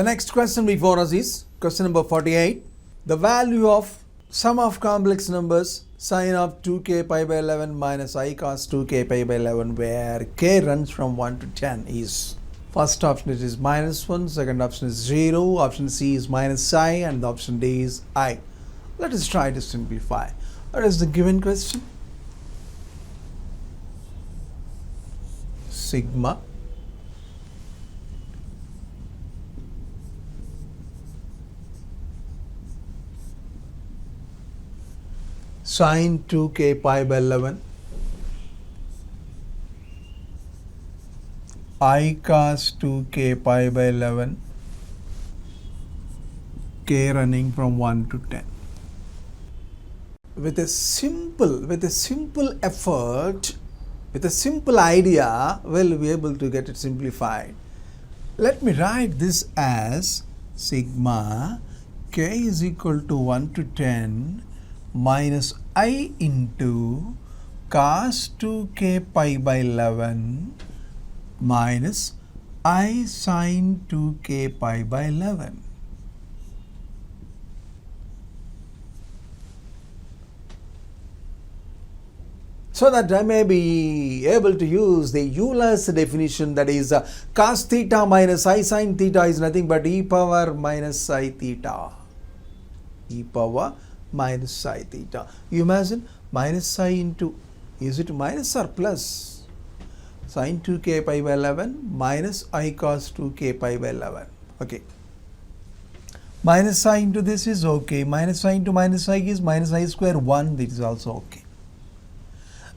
next question before us is question number 48. The value of sum of complex numbers sine of 2k pi by 11 minus I cos 2k pi by 11 where k runs from 1 to 10 is, first option it is minus 1, second option is 0, option C is minus I, and the option D is I. Let us try to simplify. What is the given question? Sigma sine 2k pi by 11 I cos 2k pi by 11 k running from 1 to 10. With a simple effort, with a simple idea, we'll be able to get it simplified. Let me write this as sigma k is equal to 1 to 10 minus I into cos 2k pi by 11 minus I sin 2k pi by 11. So that I may be able to use the Euler's definition, that is cos theta minus I sin theta is nothing but e power minus I theta. E power minus I theta. You imagine minus I into, is it minus or plus? Sin 2k pi by 11 minus I cos 2k pi by 11. Okay. Minus I into this is okay. Minus I into minus I is minus I square 1. This is also okay.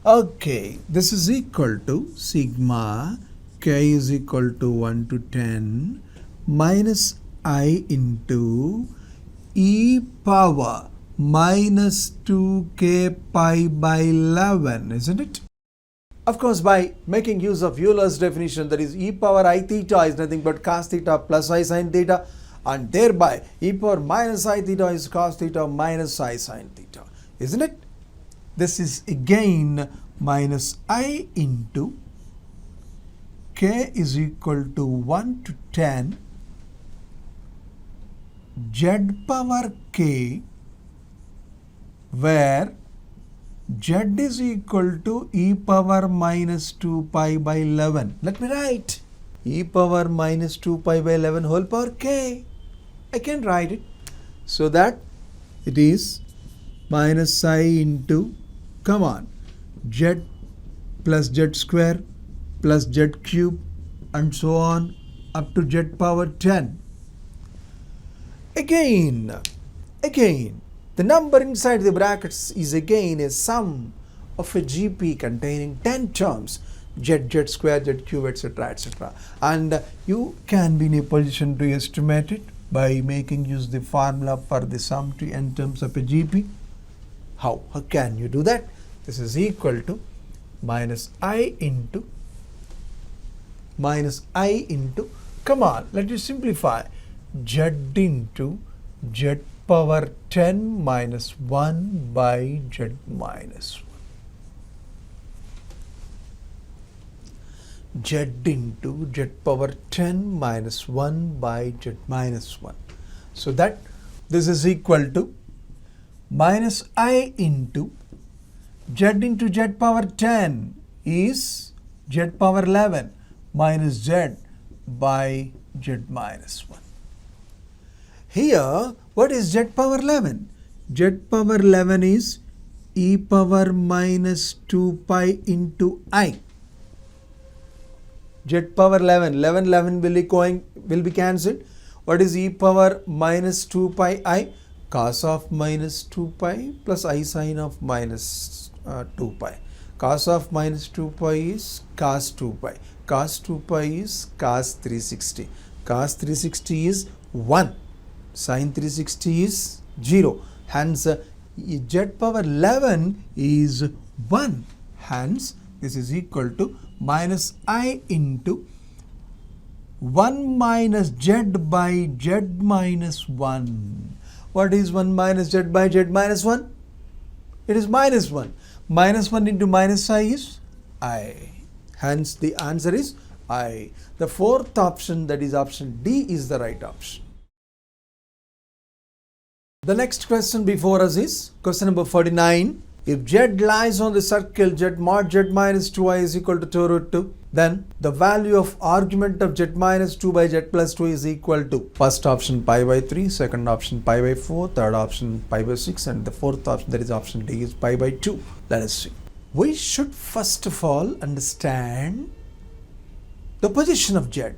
Okay, this is equal to sigma k is equal to 1 to 10 minus I into e power minus 2k pi by 11, isn't it? Of course, by making use of Euler's definition, that is e power I theta is nothing but cos theta plus I sin theta, and thereby e power minus I theta is cos theta minus I sin theta, isn't it? This is again minus I into k is equal to 1 to 10 z power k, where z is equal to e power minus 2 pi by 11. Let me write e power minus 2 pi by 11 whole power k. I can write it so that it is minus I into, come on, z plus z square plus z cube and so on up to z power 10. Again, the number inside the brackets is again a sum of a GP containing 10 terms, z square, z cube, etc., etc. And you can be in a position to estimate it by making use the formula for the sum to n terms of a GP. How can you do that? This is equal to minus I into, come on, let you simplify, z into z power 10 minus 1 by z minus 1. Z into z power 10 minus 1 by z minus 1. So that this is equal to minus I into z into z power 10 is z power 11 minus z by z minus 1. Here, what is z power 11? Z power 11 is e power minus 2 pi into I. Z power 11 will be cancelled. What is e power minus 2 pi I? Cos of minus 2 pi plus I sin of minus 2 pi. Cos of minus 2 pi is cos 2 pi. Cos 2 pi is cos 360. Cos 360 is 1. Sin 360 is 0. Hence, z power 11 is 1. Hence, this is equal to minus I into 1 minus z by z minus 1. What is 1 minus z by z minus 1? It is minus 1. Minus 1 into minus I is I. Hence, the answer is I. The fourth option, that is option D, is the right option. The next question before us is question number 49. If Z lies on the circle Z mod Z minus 2i is equal to 2 root 2, then the value of argument of Z minus 2 by Z plus 2 is equal to first option pi by 3, second option pi by 4, third option pi by 6, and the fourth option, that is option D, is pi by 2. Let us see. We should first of all understand the position of Z.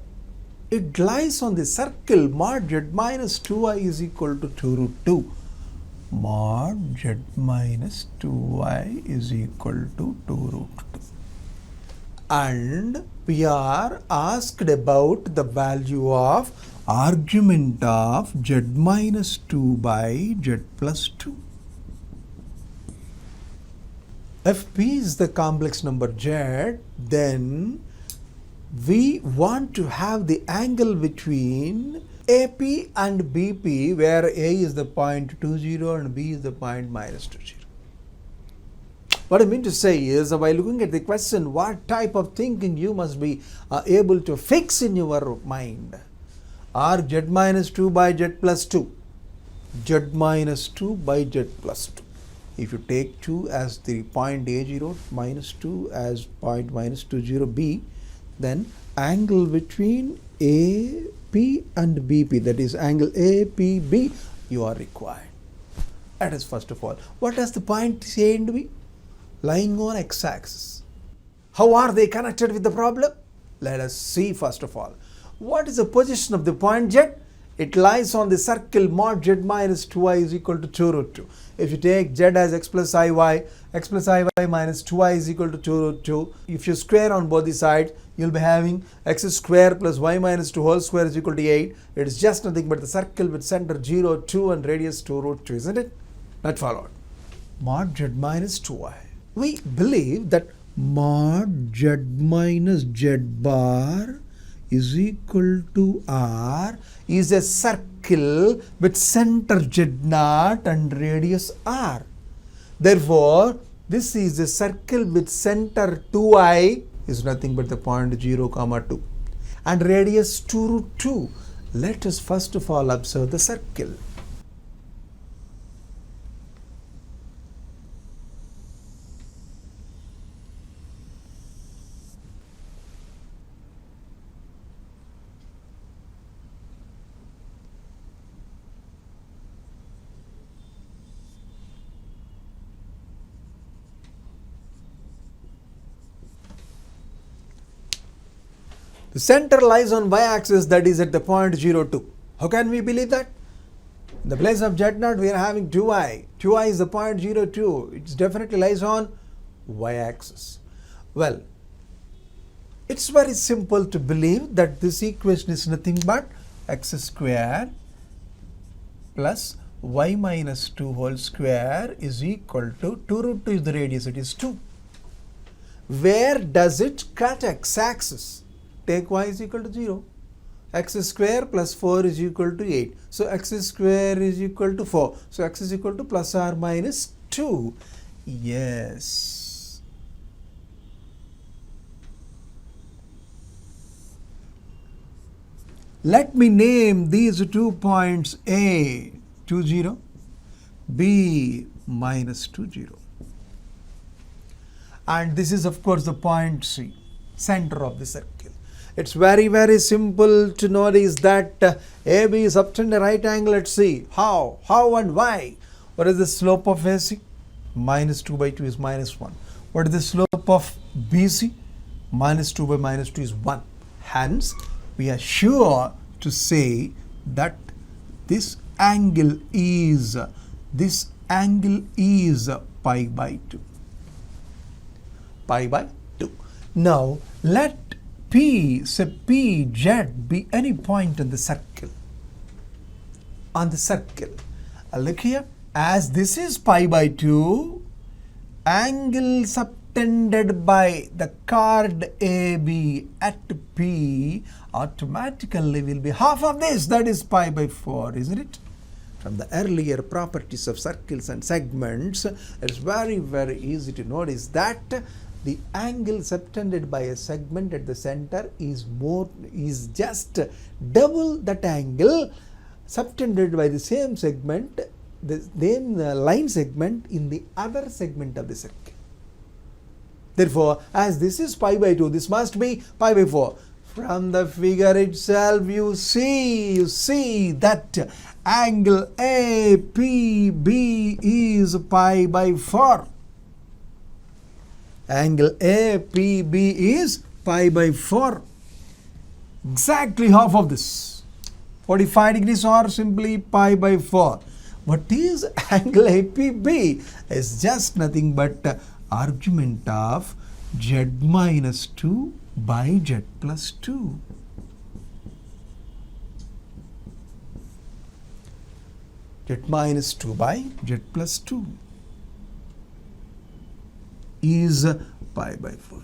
It lies on the circle mod Z minus 2i is equal to 2 root 2. Mod Z minus 2i is equal to 2 root 2. And we are asked about the value of argument of Z minus 2 by Z plus 2. If P is the complex number Z, then we want to have the angle between AP and BP, where A is the point 20 and B is the point minus 20. What I mean to say is, by looking at the question, what type of thinking you must be able to fix in your mind. Are Z minus 2 by Z plus 2. Z minus 2 by Z plus 2. If you take 2 as the point A0, minus 2 as point minus 20B, then angle between AP and BP, that is angle APB, you are required. That is first of all. What does the point A and B? Lying on x-axis. How are they connected with the problem? Let us see first of all. What is the position of the point Z? It lies on the circle mod Z minus 2i is equal to 2 root 2. If you take Z as x plus iy minus 2i is equal to 2 root 2. If you square on both the sides, you'll be having x square plus y minus 2 whole square is equal to 8. It is just nothing but the circle with center 0, 2 and radius 2 root 2, isn't it? Not followed. Mod Z minus 2i. We believe that mod Z minus Z bar is equal to R is a circle with center Z0 and radius R. Therefore, this is a circle with center 2i is nothing but the point 0, 2 and radius 2 root 2. Let us first of all observe the circle. The center lies on y-axis, that is at the point 0, 2. How can we believe that? In the place of Z0, we are having 2i. 2i is the point 0, 2. It definitely lies on y-axis. Well, it's very simple to believe that this equation is nothing but x square plus y minus 2 whole square is equal to 2 root 2 is the radius, it is 2. Where does it cut x-axis? Take y is equal to 0. X square plus 4 is equal to 8. So x square is equal to 4. So x is equal to plus or minus 2. Yes. Let me name these 2 points A 20, B minus 20. And this is of course the point C, center of the circle. It's very simple to notice that AB is obtained a right angle at C. How? How and why? What is the slope of AC? Minus 2 by 2 is minus 1. What is the slope of BC? Minus 2 by minus 2 is 1. Hence, we are sure to say that this angle is pi by 2. Pi by 2. Now, let P, say PZ be any point on the circle. On the circle. Look here, as this is pi by 2, angle subtended by the chord AB at P automatically will be half of this, that is pi by 4, isn't it? From the earlier properties of circles and segments, it's very easy to notice that the angle subtended by a segment at the center is just double that angle subtended by the same segment, the same line segment in the other segment of the circle. Therefore, as this is pi by 2, this must be pi by 4. From the figure itself, you see that angle APB is pi by 4. Angle APB is pi by 4. Exactly half of this. 45 degrees or simply pi by 4. What is angle APB? Is just nothing but argument of z minus 2 by z plus 2. Z minus 2 by z plus 2 is pi by 4.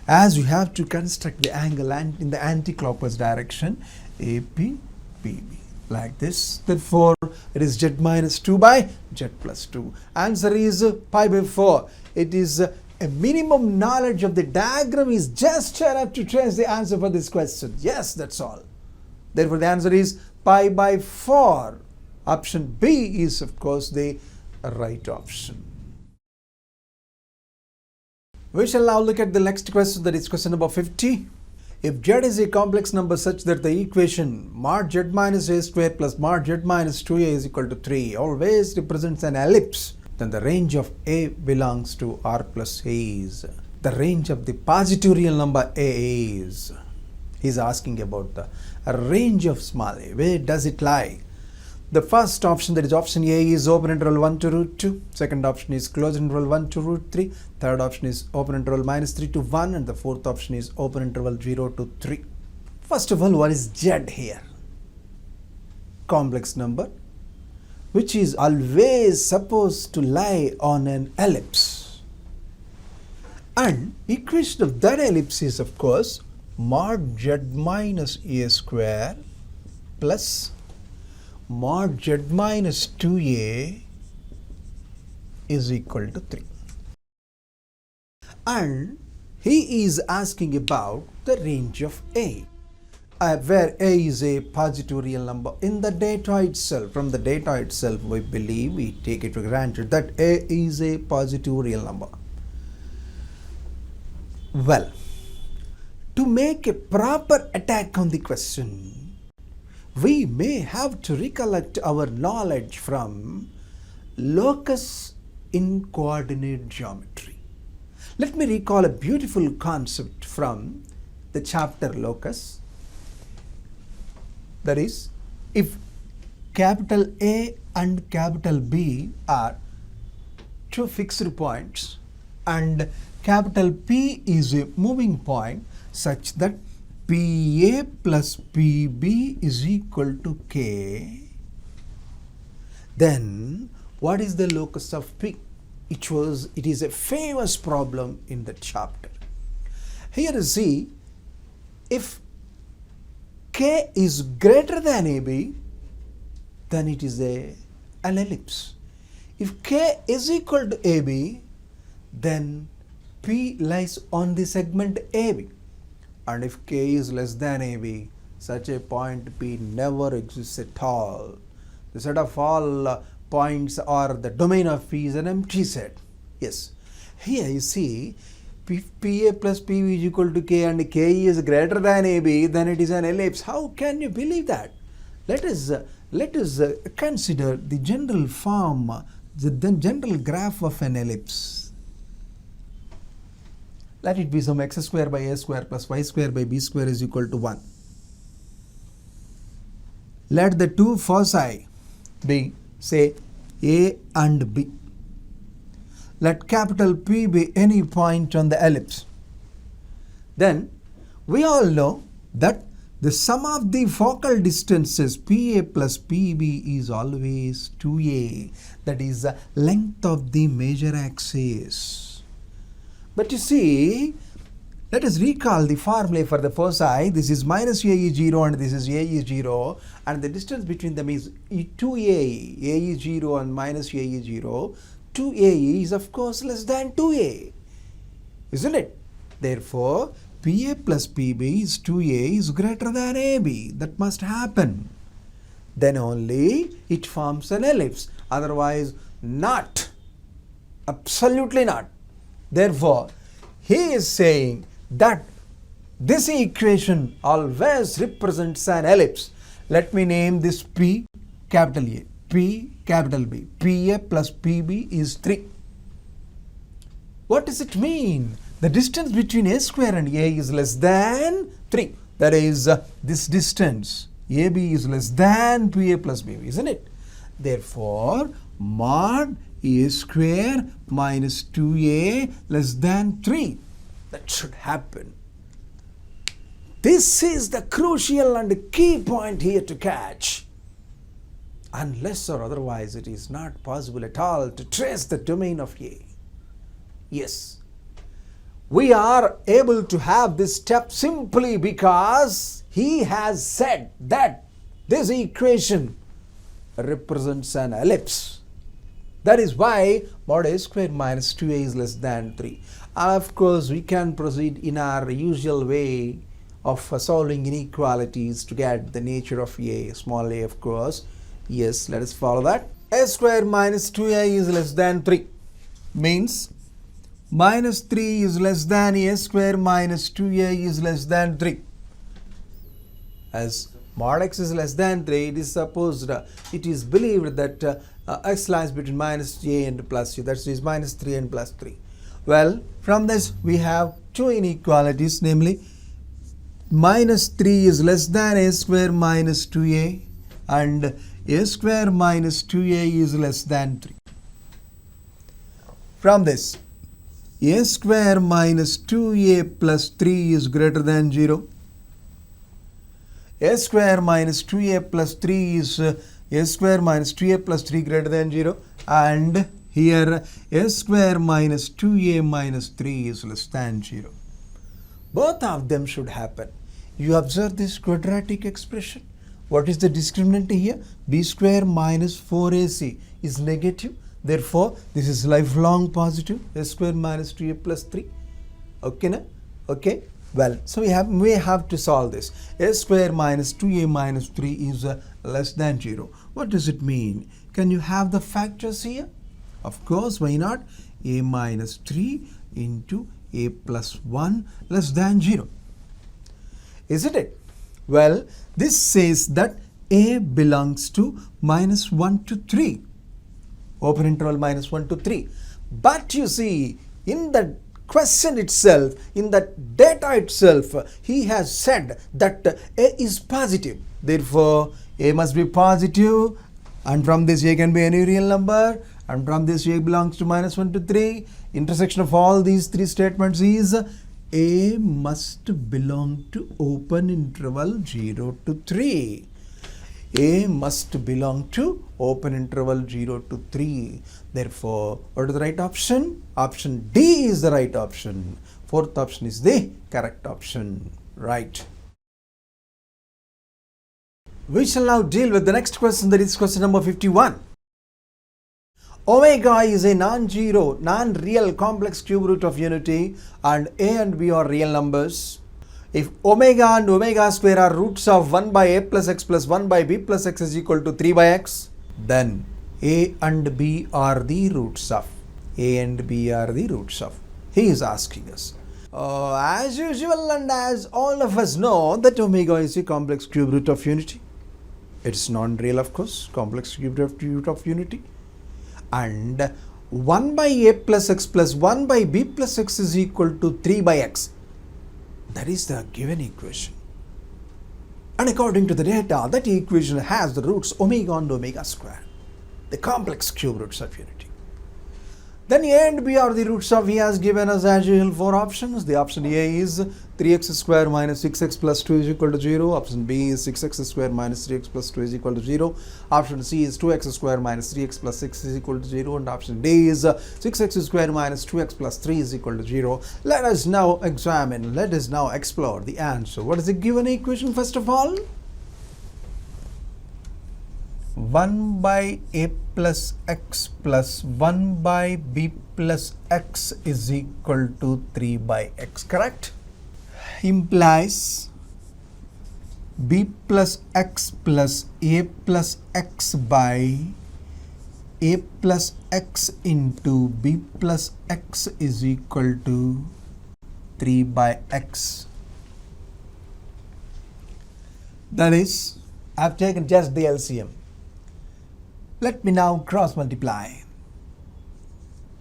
As you have to construct the angle and in the anti-clockwise direction, APPB, like this. Therefore, it is z minus 2 by z plus 2. Answer is pi by 4. It is a minimum knowledge of the diagram is just enough to trace the answer for this question. Yes, that's all. Therefore, the answer is pi by 4. Option B is, of course, the right option. We shall now look at the next question, that is question number 50. If z is a complex number such that the equation mod z minus a square plus mod z minus 2a is equal to 3 always represents an ellipse, then the range of a belongs to R plus a is. The range of the positive real number a is. He is asking about the range of small a. Where does it lie? The first option, that is option A, is open interval 1 to root 2. Second option is closed interval 1 to root 3. Third option is open interval minus 3 to 1. And the fourth option is open interval 0 to 3. First of all, what is z here? Complex number, which is always supposed to lie on an ellipse. And equation of that ellipse is, of course, mod z minus a square plus mod z minus 2a is equal to 3. And he is asking about the range of a, where a is a positive real number. In the data itself, from the data itself, we believe, we take it for granted that a is a positive real number. Well, to make a proper attack on the question, we may have to recollect our knowledge from locus in coordinate geometry. Let me recall a beautiful concept from the chapter locus. That is, if capital A and capital B are two fixed points and capital P is a moving point such that PA plus PB is equal to K, then what is the locus of P? It is a famous problem in the chapter. Here you see, if K is greater than AB, then it is an ellipse. If K is equal to AB, then P lies on the segment AB. And if K is less than AB, such a point P never exists at all. The set of all points or the domain of P is an empty set. Yes. Here you see, if PA plus PB is equal to K and K is greater than AB, then it is an ellipse. How can you believe that? Let us consider the general form, the general graph of an ellipse. Let it be some x square by a square plus y square by b square is equal to 1. Let the two foci be, say, A and B. Let capital P be any point on the ellipse. Then we all know that the sum of the focal distances PA plus PB is always 2A. That is the length of the major axis. But you see, let us recall the formula for the foci. This is minus A is 0 and this is A is 0. And the distance between them is 2A. A is 0 and minus A is 0. 2A is of course less than 2A. isn't it? Therefore, PA plus PB is 2A is greater than AB. That must happen. Then only it forms an ellipse. Otherwise, not. Absolutely not. Therefore, he is saying that this equation always represents an ellipse. Let me name this P capital A, P capital B. PA plus PB is 3. What does it mean? The distance between A square and A is less than 3. That is, this distance AB is less than PA plus BB, isn't it? Therefore, mod A square minus 2A less than 3. That should happen. This is the crucial and key point here to catch. Unless or otherwise, it is not possible at all to trace the domain of A. Yes, we are able to have this step simply because he has said that this equation represents an ellipse. That is why mod A square minus 2A is less than 3. Of course, we can proceed in our usual way of solving inequalities to get the nature of A, small a of course. Yes, let us follow that. A square minus 2A is less than 3 means minus 3 is less than A square minus 2A is less than 3. As mod x is less than 3, it is supposed, it is believed that x lies between minus A and plus U. That is minus 3 and plus 3. Well, from this we have two inequalities, namely minus 3 is less than A square minus 2A and A square minus 2A is less than 3. From this, A square minus 2A plus 3 is greater than 0. A square minus 2A plus 3 is A square minus 2A plus 3 greater than 0. And here A square minus 2A minus 3 is less than 0. Both of them should happen. You observe this quadratic expression. What is the discriminant here? B square minus 4AC is negative. Therefore, this is lifelong positive. A square minus 2A plus 3. Okay, na? Okay. Well, so we have to solve this. A square minus 2A minus 3 is less than 0. What does it mean? Can you have the factors here? Of course, why not? A minus 3 into A plus 1 less than 0. Isn't it? Well, this says that A belongs to minus 1 to 3. Open interval minus 1 to 3. But you see, in the question itself, in the data itself, he has said that A is positive. Therefore, A must be positive, and from this A can be any real number, and from this A belongs to minus 1 to 3. Intersection of all these three statements is A must belong to open interval 0 to 3. A must belong to open interval 0 to 3. Therefore, what is the right option? Option D is the right option. Fourth option is the correct option. Right. We shall now deal with the next question, that is question number 51. Omega is a non-zero, non-real complex cube root of unity and A and B are real numbers. If omega and omega square are roots of 1 by A plus x plus 1 by B plus x is equal to 3 by x, then A and B are the roots of. A and B are the roots of. He is asking us. As usual and as all of us know, that omega is a complex cube root of unity. It's non-real, of course, complex cube root of unity. And 1 by A plus x plus 1 by B plus x is equal to 3 by x. That is the given equation. And according to the data, that equation has the roots omega and omega square, the complex cube roots of unity. Then A and B are the roots of. He has given us as usual 4 options. The option A is 3x square minus 6x plus 2 is equal to 0. Option B is 6x square minus 3x plus 2 is equal to 0. Option C is 2x square minus 3x plus 6 is equal to 0. And option D is 6x square minus 2x plus 3 is equal to 0. Let us now examine, let us now explore the answer. What is the given equation first of all? 1 by A plus x plus 1 by B plus x is equal to 3 by x, correct? Implies b plus x plus a plus x by a plus x into b plus x is equal to 3 by x. That is, I have taken just the LCM. Let me now cross multiply.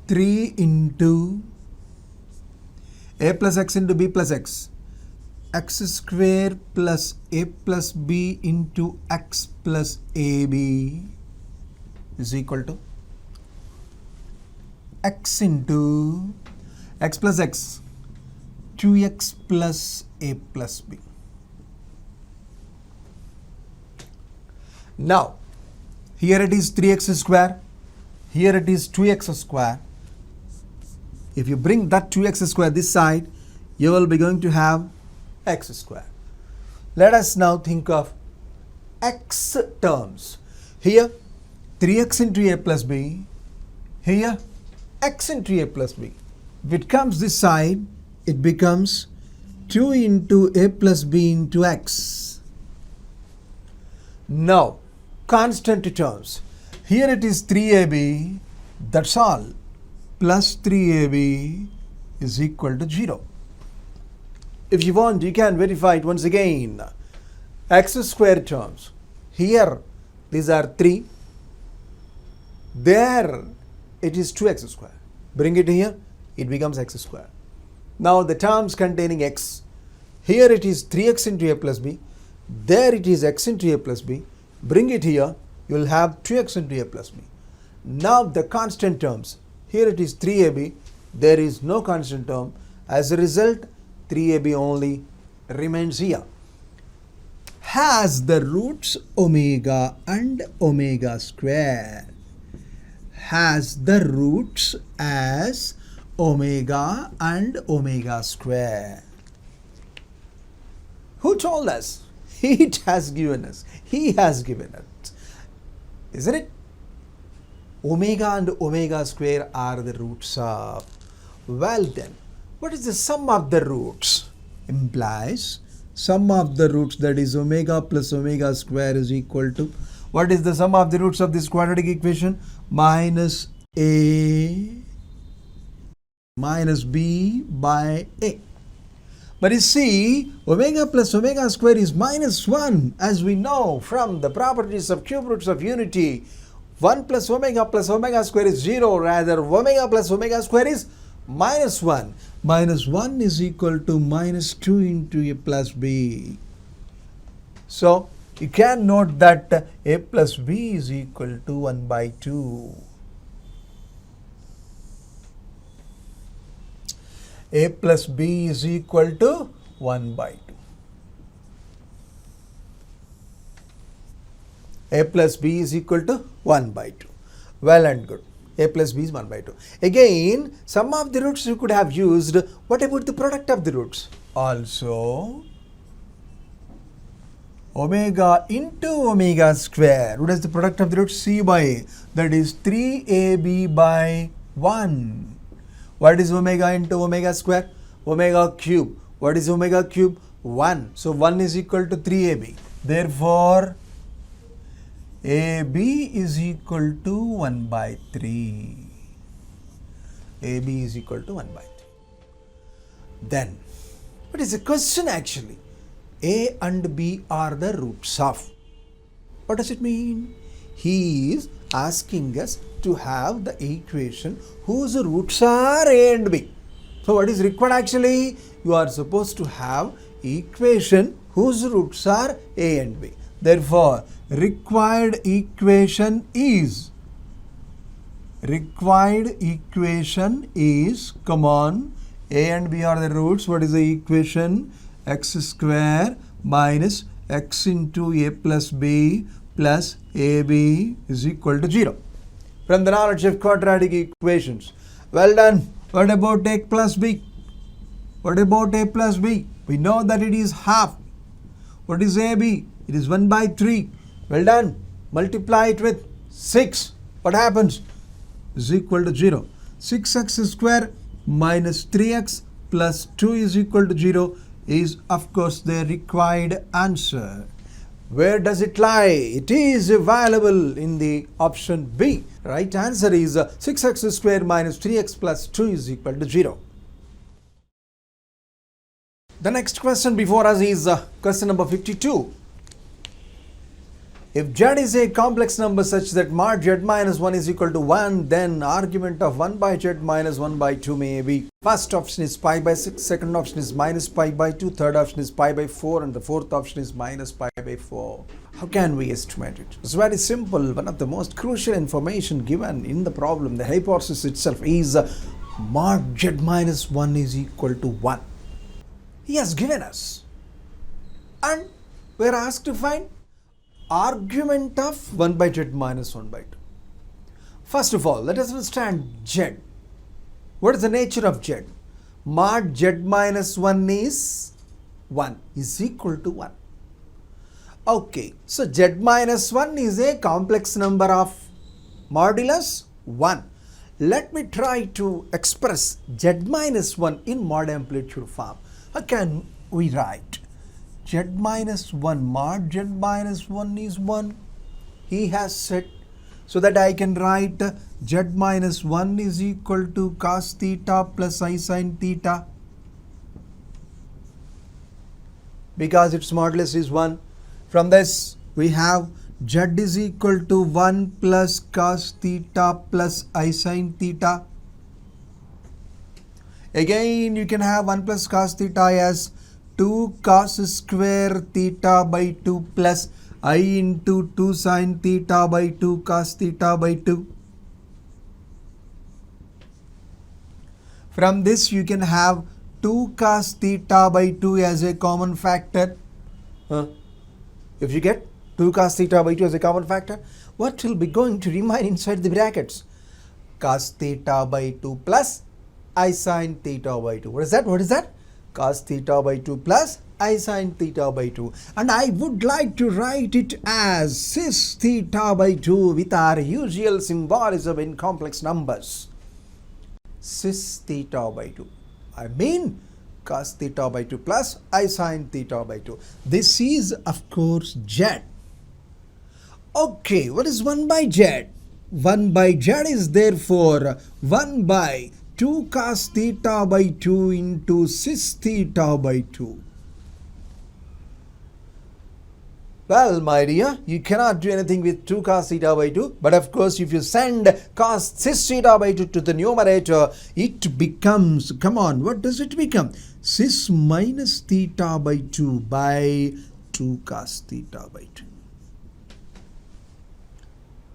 3 into a plus x into b plus x. X square plus a plus b into x plus ab is equal to x into x plus x, 2x plus a plus b. Now, here it is 3x square, here it is 2x square. If you bring that 2x square this side, you will be going to have x square. Let us now think of x terms. Here 3x into a plus b, here x into a plus b. If it comes this side, it becomes 2 into a plus b into x. Now, constant terms. Here it is 3ab, that's all, plus 3ab is equal to 0. If you want, you can verify it once again. X square terms. Here, these are 3. There, it is 2x square. Bring it here, it becomes x square. Now, the terms containing x. Here it is 3x into a plus b. There it is x into a plus b. Bring it here, you will have 2x into a plus b. Now, the constant terms. Here it is 3ab. There is no constant term. As a result, 3ab only remains here. Has the roots omega and omega square. Has the roots as omega and omega square. Who told us? It has given us. He has given us. Isn't it? Omega and omega square are the roots of. Well then, what is the sum of the roots? Implies sum of the roots, that is omega plus omega square is equal to, what is the sum of the roots of this quadratic equation? Minus a minus b by a. But you see, omega plus omega square is minus 1, as we know from the properties of cube roots of unity. 1 plus omega square is 0, rather omega plus omega square is minus 1. Minus 1 is equal to minus 2 into a plus b. So, you can note that a plus b is equal to 1 by 2. A plus b is equal to 1 by 2. A plus b is equal to 1 by 2. Well and good. A plus b is 1 by 2. Again, some of the roots you could have used. What about the product of the roots? Also, omega into omega square. What is the product of the roots? C by a. That is 3ab by 1. What is omega into omega square? Omega cube. What is omega cube? 1. So 1 is equal to 3ab. Therefore, AB is equal to 1 by 3. AB is equal to 1 by 3. Then, what is the question actually? A and B are the roots of. What does it mean? He is asking us to have the equation whose roots are A and B. So, what is required actually? You are supposed to have equation whose roots are A and B. Therefore, required equation is, come on, A and B are the roots. What is the equation? X square minus x into a plus b plus ab is equal to 0. From the knowledge of quadratic equations. Well done. What about a plus b? What about a plus b? We know that it is half. What is ab? It is 1 by 3. Well done. Multiply it with 6. What happens? Is equal to 0. 6x square minus 3x plus 2 is equal to 0 is of course the required answer. Where does it lie? It is available in the option B. Right answer is 6x square minus 3x plus 2 is equal to 0. The next question before us is question number 52. If z is a complex number such that mod z minus 1 is equal to 1, then argument of 1 by z minus 1 by 2 may be. First option is pi by 6, second option is minus pi by 2, third option is pi by 4, and the fourth option is minus pi by 4. How can we estimate it? It's very simple. One of the most crucial information given in the problem, the hypothesis itself, is mod z minus 1 is equal to 1. He has given us. And we are asked to find argument of 1 by z minus 1 by 2. First of all, let us understand z. What is the nature of z? Mod z minus 1 is 1 is equal to 1. Okay, so z minus 1 is a complex number of modulus 1. Let me try to express z minus 1 in mod amplitude form. How can we write? Z minus 1, mod z minus 1 is 1. He has said, so that I can write z minus 1 is equal to cos theta plus I sin theta, because its modulus is 1. From this we have z is equal to 1 plus cos theta plus I sin theta. Again you can have 1 plus cos theta as 2 cos square theta by 2 plus I into 2 sin theta by 2 cos theta by 2. From this you can have 2 cos theta by 2 as a common factor. If you get 2 cos theta by 2 as a common factor, what will be going to remain inside the brackets? Cos theta by 2 plus I sin theta by 2. What is that? What is that? Cos theta by 2 plus I sin theta by 2. And I would like to write it as cis theta by 2 with our usual symbolism in complex numbers. Cis theta by 2. I mean cos theta by 2 plus I sin theta by 2. This is of course z. Okay, what is 1 by z? 1 by z is therefore 1 by 2 cos theta by 2 into cis theta by 2. Well, my dear, you cannot do anything with 2 cos theta by 2. But of course, if you send cos cis theta by 2 to the numerator, it becomes, come on, what does it become? Cis minus theta by 2 by 2 cos theta by 2.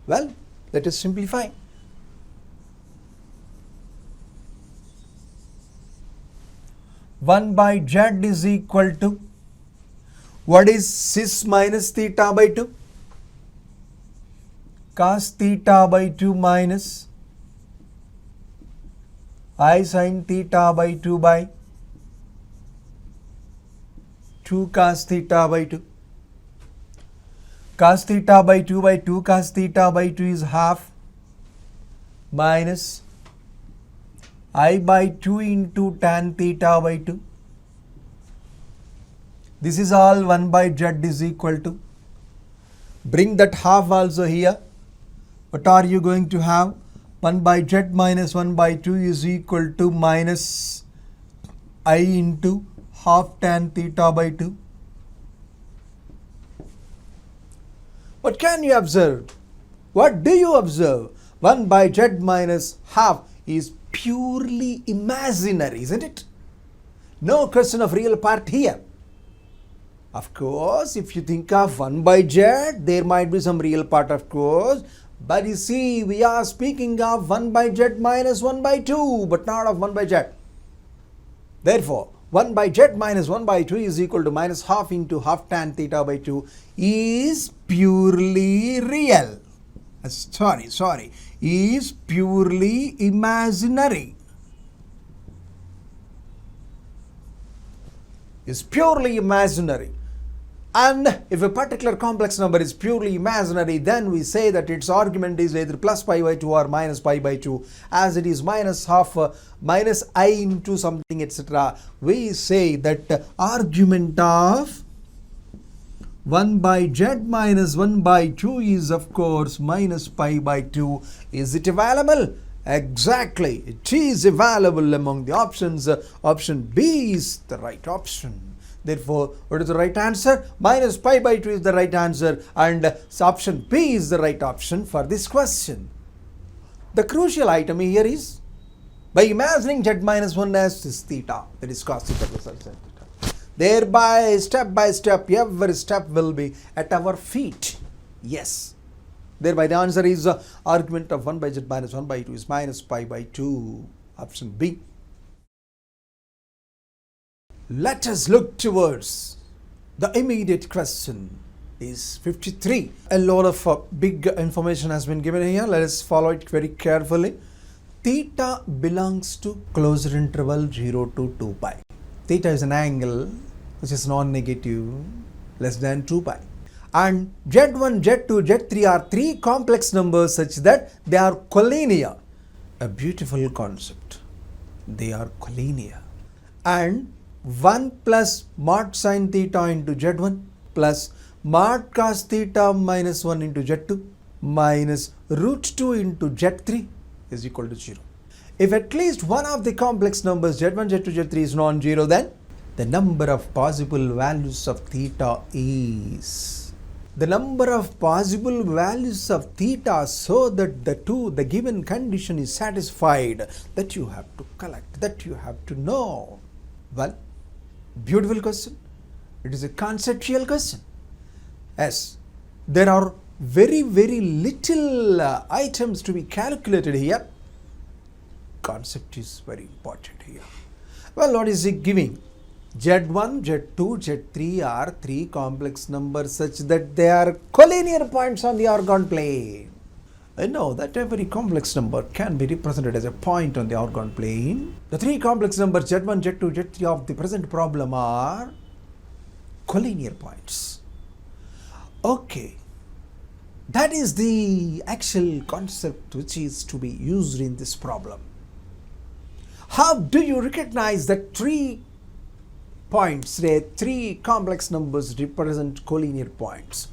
Well, let us simplify. One by z is equal to, what is cis minus theta by 2? Cos theta by 2 minus I sin theta by 2 by 2 cos theta by 2. Cos theta by 2 by 2 cos theta by 2 is half minus I by 2 into tan theta by 2. This is all 1 by z is equal to. Bring that half also here. What are you going to have? 1 by z minus 1 by 2 is equal to minus I into half tan theta by 2. What can you observe? What do you observe? 1 by z minus half is purely imaginary, isn't it? No question of real part here. Of course, if you think of 1 by z, there might be some real part, of course. But you see, we are speaking of 1 by z minus 1 by 2, but not of 1 by z. Therefore, 1 by z minus 1 by 2 is equal to minus half into half tan theta by 2 is purely real. Is purely imaginary. Is purely imaginary. And if a particular complex number is purely imaginary, then we say that its argument is either plus pi by 2 or minus pi by 2. As it is minus half, minus I into something, etc. We say that argument of 1 by z minus 1 by 2 is of course minus pi by 2. Is it available? Exactly. It is available among the options. Option B is the right option. Therefore, what is the right answer? Minus pi by 2 is the right answer, and option B is the right option for this question. The crucial item here is, by imagining z minus 1 as this theta, that is cos theta plus sin theta, thereby step by step, every step will be at our feet. Yes. Thereby the answer is argument of 1 by z minus 1 by 2 is minus pi by 2. Option B. Let us look towards the immediate question. Is 53. A lot of big information has been given here. Let us follow it very carefully. Theta belongs to closed interval 0 to 2 pi. Theta is an angle which is non-negative, less than 2 pi. And Z1, Z2, Z3 are three complex numbers such that they are collinear. A beautiful concept. They are collinear. And 1 plus mod sin theta into Z1 plus mod cos theta minus 1 into Z2 minus root 2 into Z3 is equal to 0. If at least one of the complex numbers Z1, Z2, Z3 is non-zero, then the number of possible values of theta is the number of possible values of theta, so that the given condition is satisfied, that you have to collect, that you have to know. Well, beautiful question. It is a conceptual question. Yes, there are very little items to be calculated here. Concept is very important here. Well, what is it giving? Z1, Z2, Z3 are three complex numbers such that they are collinear points on the orgon plane. I know that every complex number can be represented as a point on the orgon plane. The three complex numbers Z1, Z2, Z3 of the present problem are collinear points. Okay, that is the actual concept which is to be used in this problem. How do you recognize that three points, three complex numbers represent collinear points?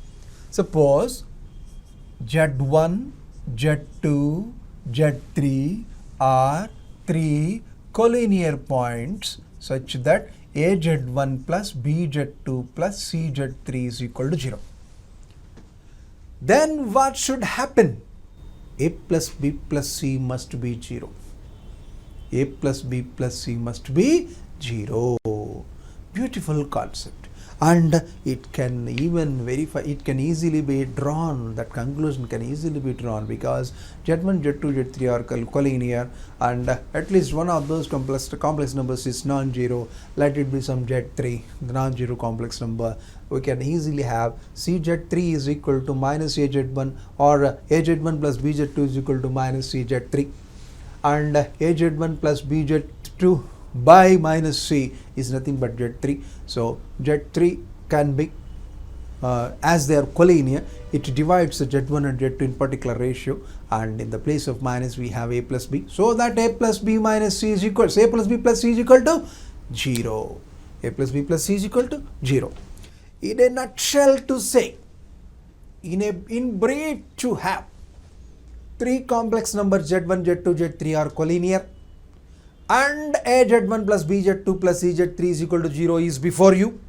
Suppose Z1, Z2, Z3 are three collinear points such that AZ1 plus BZ2 plus CZ3 is equal to 0. Then what should happen? A plus B plus C must be 0. A plus B plus C must be 0. Beautiful concept. And it can even verify, it can easily be drawn, that conclusion can easily be drawn, because Z1, Z2, Z3 are collinear, and at least one of those complex numbers is non-zero. Let it be some Z3, the non-zero complex number. We can easily have CZ3 is equal to minus AZ1, or AZ1 plus BZ2 is equal to minus CZ3, and AZ1 plus BZ2 by minus C is nothing but Z3. So Z3 can be, as they are collinear, it divides the Z1 and Z2 in particular ratio, and in the place of minus we have A plus B, so that A plus B minus C is equal, A plus B plus C is equal to 0. A plus B plus C is equal to 0. In a nutshell, to say, in brief, to have three complex numbers Z1, Z2, Z3 are collinear, and AZ1 plus BZ2 plus CZ3 is equal to 0 is before you,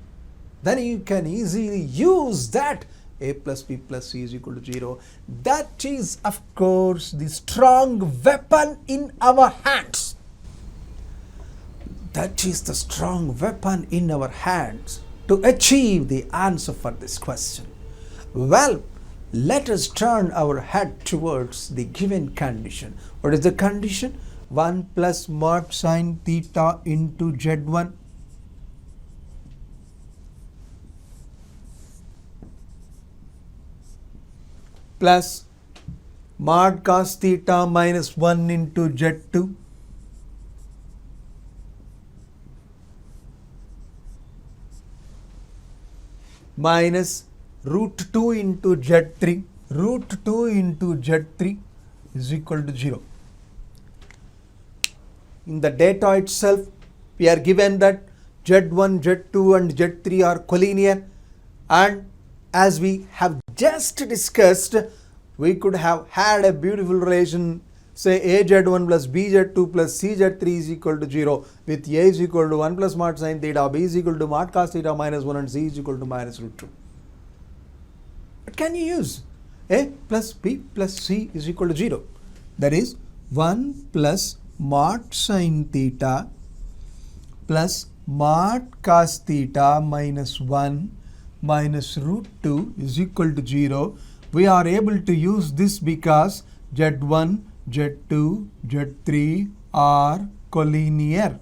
then you can easily use that A plus B plus C is equal to 0. That is, of course, the strong weapon in our hands. That is the strong weapon in our hands to achieve the answer for this question. Well, let us turn our head towards the given condition. What is the condition? 1 plus mod sin theta into Z1 plus mod cos theta minus 1 into Z2 minus root 2 into Z3. Root 2 into Z3 is equal to 0. In the data itself, we are given that Z1, Z2 and Z3 are collinear, and as we have just discussed, we could have had a beautiful relation, say AZ1 plus BZ2 plus CZ3 is equal to 0, with A is equal to 1 plus mod sin theta, B is equal to mod cos theta minus 1 and C is equal to minus root 2. What can you use? A plus B plus C is equal to 0. That is 1 plus mod sin theta plus mod cos theta minus 1 minus root 2 is equal to 0. We are able to use this because Z1, Z2, Z3 are collinear.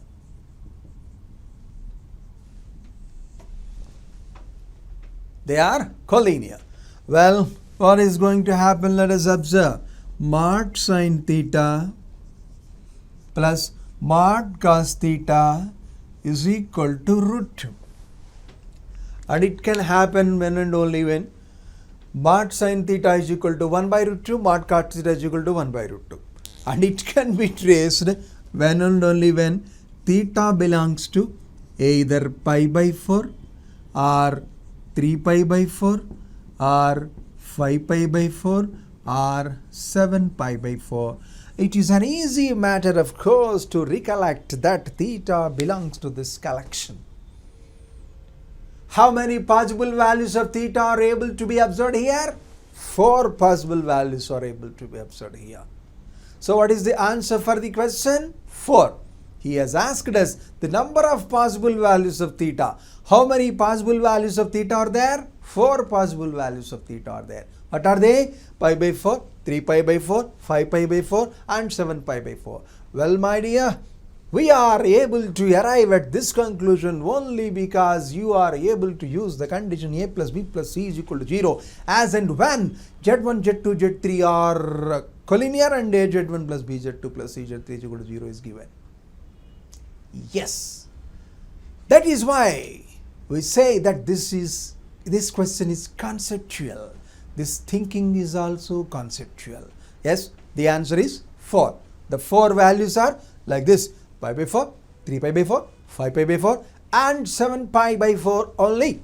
They are collinear. Well, what is going to happen? Let us observe. Mod sin theta plus mod cos theta is equal to root 2. And it can happen when and only when mod sin theta is equal to 1 by root 2, mod cos theta is equal to 1 by root 2. And it can be traced when and only when theta belongs to either pi by 4 or 3 pi by 4 or 5 pi by 4 or 7 pi by 4. It is an easy matter, of course, to recollect that theta belongs to this collection. How many possible values of theta are able to be observed here? 4 possible values are able to be observed here. So what is the answer for the question? 4. He has asked us the number of possible values of theta. How many possible values of theta are there? 4 possible values of theta are there. What are they? Pi by 4, 3 pi by 4, 5 pi by 4 and 7 pi by 4. Well, my dear, we are able to arrive at this conclusion only because you are able to use the condition A plus B plus C is equal to 0 as and when Z1, Z2, Z3 are collinear and A Z1 plus B Z2 plus C Z3 is equal to 0 is given. Yes, that is why we say that this question is conceptual. This thinking is also conceptual. Yes, the answer is 4. The 4 values are like this: pi by 4, 3 pi by 4, 5 pi by 4 and 7 pi by 4 only.